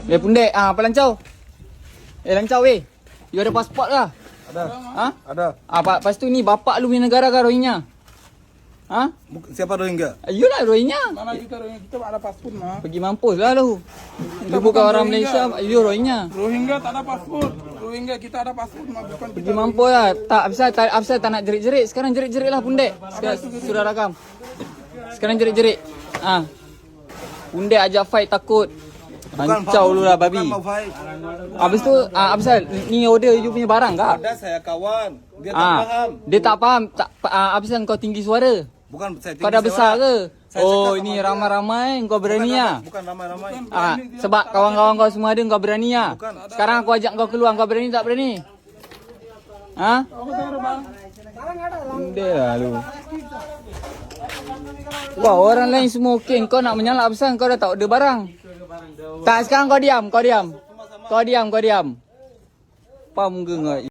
Pundek. Apa lancau? Lancau weh. You ada pasport ke? Ada. Ha? Ada. Lepas tu ni bapak lu punya negara ke Rohingya? Ha? Siapa Rohingya? Yulah Rohingya. Mana kita Rohingya? Kita ada paspor mah. Pergi mampus lah lu. Lu bukan orang Malaysia, you Rohingya. Rohingya tak ada paspor. Rohingya kita ada paspor mah bukan Pergi mampus lah. Tak Absal tak nak jerit-jerit. Sekarang jerit-jerit lah Pundek. Sekarang sudah rakam. Sekarang jerit-jerit. Pundek ajak fight takut. Hancau lu lah babi. Bukan mau fight. Habis tu Absal ni order you punya barang ke? Ada saya kawan. Dia tak paham. Dia tak faham. Absal kau tinggi suara. Bukan saya Kau dah besar ke? Saya Oh cakap ini sama ramai-ramai kau berani lah. Bukan ramai-ramai. Sebab kawan-kawan kau semua ada kau berani lah. Bukan. Sekarang aku ajak kau keluar, kau berani tak berani? Ha? Dia lah lu. Wah orang lain semua okey, kau nak menyalak besar, kau dah tak order barang. Tak sekarang kau diam. Kau diam. Faham ke kau?